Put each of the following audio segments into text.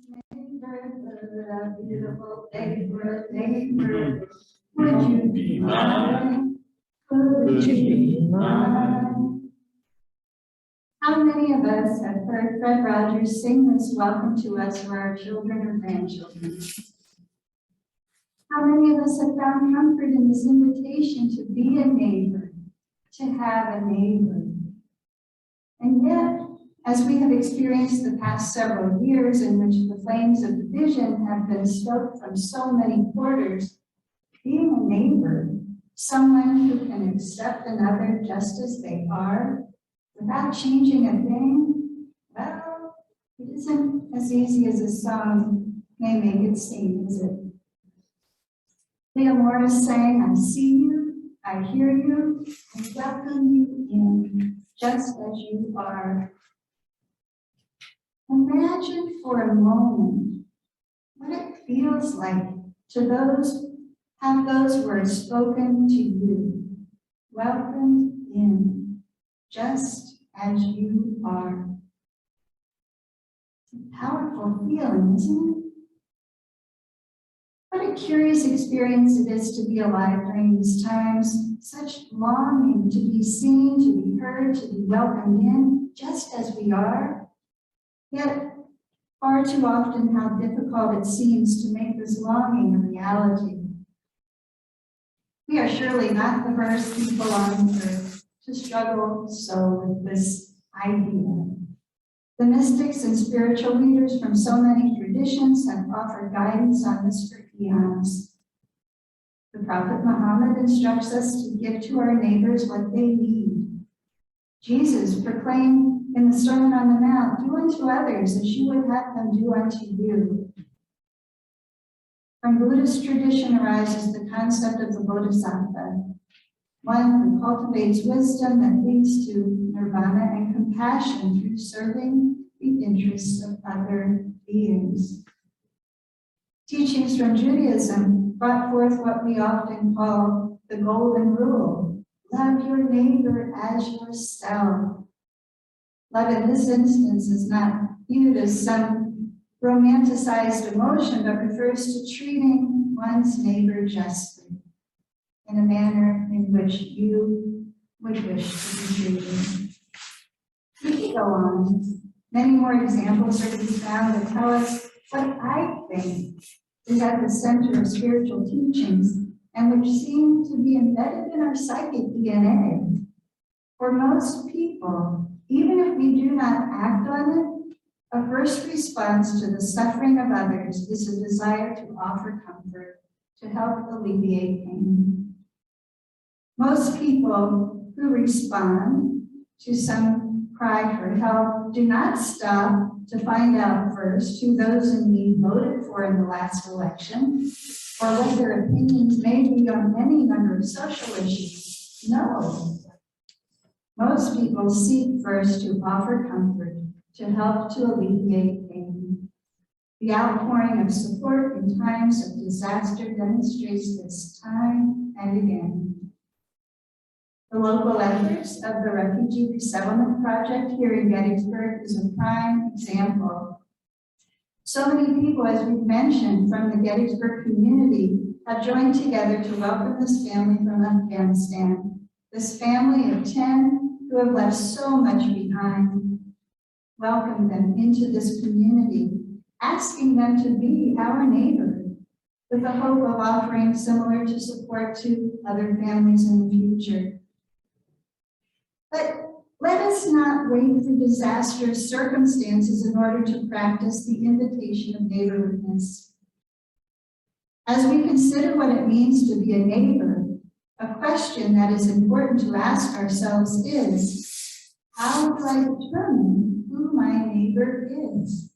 A beautiful day for a neighbor. Would you be mine? Would you be mine? How many of us have heard Fred Rogers sing this welcome to us for our children or grandchildren? How many of us have found comfort in this invitation to be a neighbor, to have a neighbor? And yet, as we have experienced the past several years in which the flames of division have been stoked from so many quarters, being a neighbor, someone who can accept another just as they are, without changing a thing, well, it isn't as easy as a song may make it seem, is it? Leah Morris sang, I see you, I hear you, I welcome you in, just as you are. Imagine for a moment what it feels like to have those words spoken to you. Welcome in, just as you are. It's a powerful feeling, isn't it? What a curious experience it is to be alive during these times. Such longing to be seen, to be heard, to be welcomed in, just as we are. Yet, far too often how difficult it seems to make this longing a reality. We are surely not the first people on earth to struggle so with this idea. The mystics and spiritual leaders from so many traditions have offered guidance on this for eons. The Prophet Muhammad instructs us to give to our neighbors what they need. Jesus proclaimed in the Sermon on the Mount, do unto others as you would have them do unto you. From Buddhist tradition arises the concept of the Bodhisattva, one who cultivates wisdom that leads to nirvana and compassion through serving the interests of other beings. Teachings from Judaism brought forth what we often call the golden rule. Love your neighbor as yourself. Love in this instance is not viewed as some romanticized emotion, but refers to treating one's neighbor justly in a manner in which you would wish to be treated. We could go on. Many more examples are to be found that tell us what I think is at the center of spiritual teachings and which seem to be embedded in our psychic DNA. For most people, even if we do not act on it, a first response to the suffering of others is a desire to offer comfort, to help alleviate pain. Most people who respond to some cry for help do not stop to find out first who those in need voted for in the last election, or what their opinions may be on any number of social issues. No. Most people seek first to offer comfort, to help to alleviate pain. The outpouring of support in times of disaster demonstrates this time and again. The local efforts of the Refugee Resettlement Project here in Gettysburg is a prime example. So many people, as we've mentioned, from the Gettysburg community have joined together to welcome this family from Afghanistan. This family of 10 who have left so much behind, welcome them into this community, asking them to be our neighbor, with the hope of offering similar to support to other families in the future. But let us not wait for disastrous circumstances in order to practice the invitation of neighborliness. As we consider what it means to be a neighbor, a question that is important to ask ourselves is, how do I determine who my neighbor is?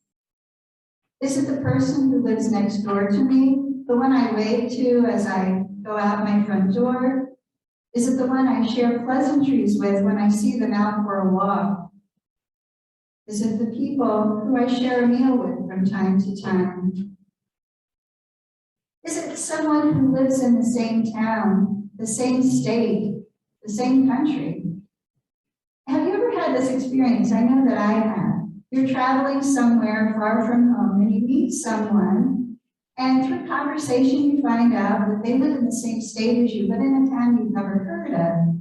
Is it the person who lives next door to me, the one I wave to as I go out my front door? Is it the one I share pleasantries with when I see them out for a walk? Is it the people who I share a meal with from time to time? Is it someone who lives in the same town, the same state, the same country? Have you ever had this experience? I know that I have. You're traveling somewhere far from home and you meet someone, and through conversation you find out that they live in the same state as you, but in a town you've never heard of.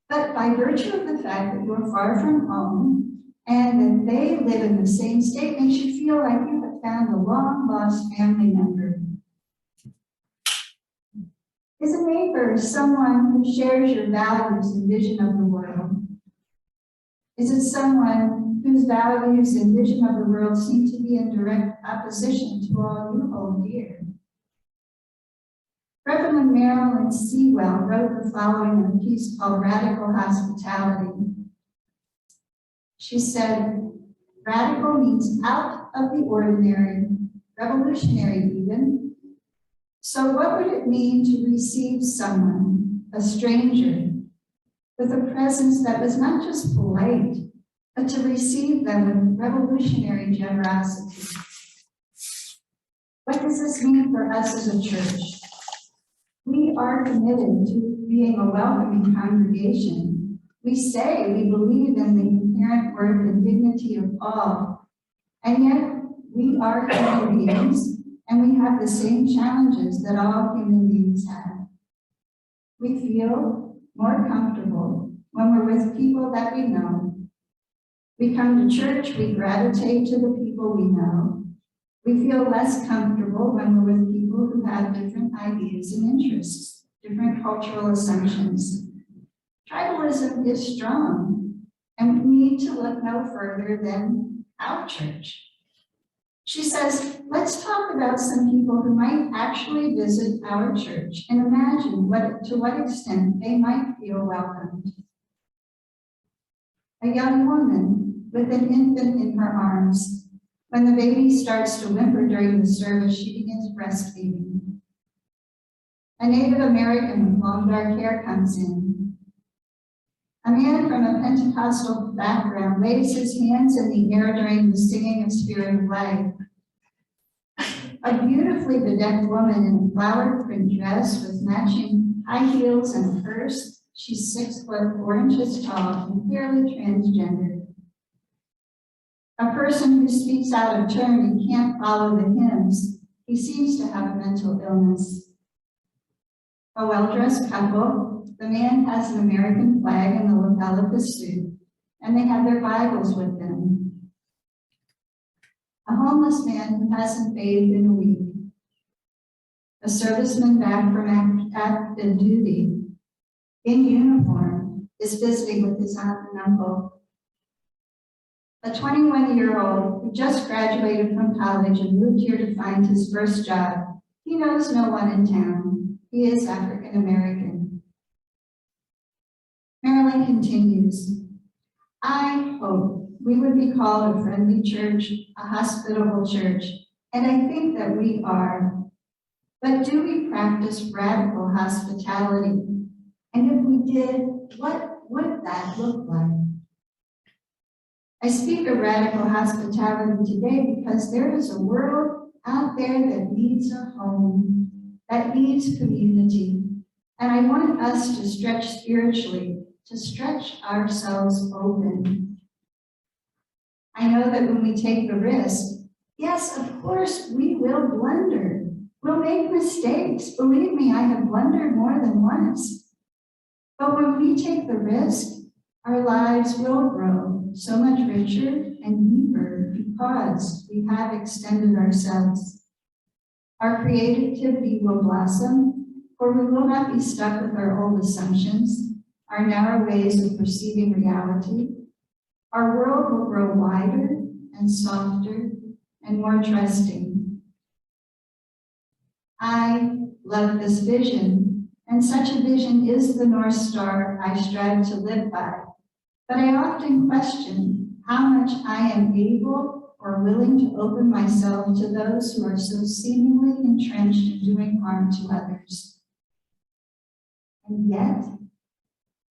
But by virtue of the fact that you're far from home and that they live in the same state makes you feel like you have found a long-lost family member. Is a neighbor someone who shares your values and vision of the world? Is it someone whose values and vision of the world seem to be in direct opposition to all you hold dear? Reverend Marilyn Sewell wrote the following in a piece called Radical Hospitality. She said, radical means out of the ordinary, revolutionary even. So what would it mean to receive someone, a stranger, with a presence that was not just polite, but to receive them with revolutionary generosity? What does this mean for us as a church? We are committed to being a welcoming congregation. We say we believe in the inherent worth and dignity of all, and yet we are human beings, and we have the same challenges that all human beings have. We feel more comfortable when we're with people that we know. We come to church, we gravitate to the people we know. We feel less comfortable when we're with people who have different ideas and interests, different cultural assumptions. Tribalism is strong, and we need to look no further than our church. She says, let's talk about some people who might actually visit our church and imagine to what extent they might feel welcomed. A young woman with an infant in her arms. When the baby starts to whimper during the service, she begins breastfeeding. A Native American with long dark hair comes in. A man from a Pentecostal background waves his hands in the air during the singing of Spirit of Life. A beautifully bedecked woman in a flowered print dress with matching high heels and a purse. She's 6'4" tall and clearly transgender. A person who speaks out of turn and can't follow the hymns. He seems to have a mental illness. A well-dressed couple. The man has an American flag in the lapel of his suit, and they have their Bibles with them. A homeless man who hasn't bathed in a week. A serviceman back from active duty, in uniform, is visiting with his aunt and uncle. A 21-year-old who just graduated from college and moved here to find his first job. He knows no one in town. He is African American. Marilyn continues, I hope we would be called a friendly church, a hospitable church, and I think that we are. But do we practice radical hospitality? And if we did, what would that look like? I speak of radical hospitality today because there is a world out there that needs a home, that needs community. And I want us to stretch spiritually, to stretch ourselves open. I know that when we take the risk, yes, of course, we will blunder. We'll make mistakes. Believe me, I have blundered more than once. But when we take the risk, our lives will grow so much richer and deeper because we have extended ourselves. Our creativity will blossom, for we will not be stuck with our old assumptions, our narrow ways of perceiving reality. Our world will grow wider and softer and more trusting. I love this vision, and such a vision is the North Star I strive to live by. But I often question how much I am able or willing to open myself to those who are so seemingly entrenched in doing harm to others. And yet,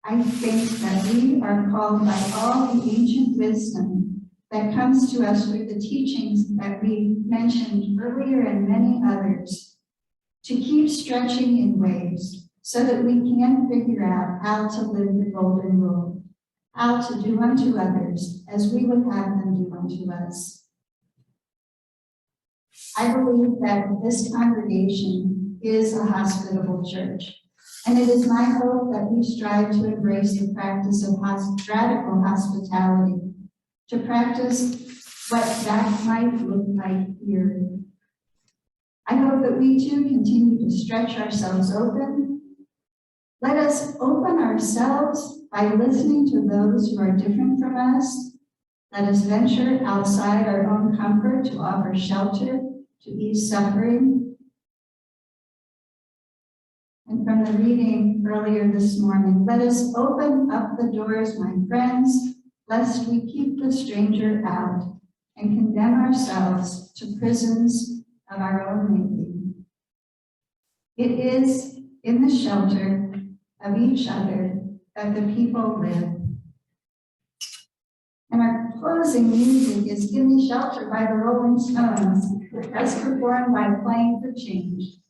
I think that we are called by all the ancient wisdom that comes to us through the teachings that we mentioned earlier and many others, to keep stretching in ways so that we can figure out how to live the golden rule. how to do unto others as we would have them do unto us. I believe that this congregation is a hospitable church, and it is my hope that we strive to embrace the practice of radical hospitality, to practice what that might look like here. I hope that we too continue to stretch ourselves open. Let us open ourselves by listening to those who are different from us. Let us venture outside our own comfort to offer shelter, to ease suffering. And from the reading earlier this morning, let us open up the doors, my friends, lest we keep the stranger out and condemn ourselves to prisons of our own making. It is in the shelter of each other that the people live. And our closing music is Give Me Shelter by the Rolling Stones, as performed by Playing for Change.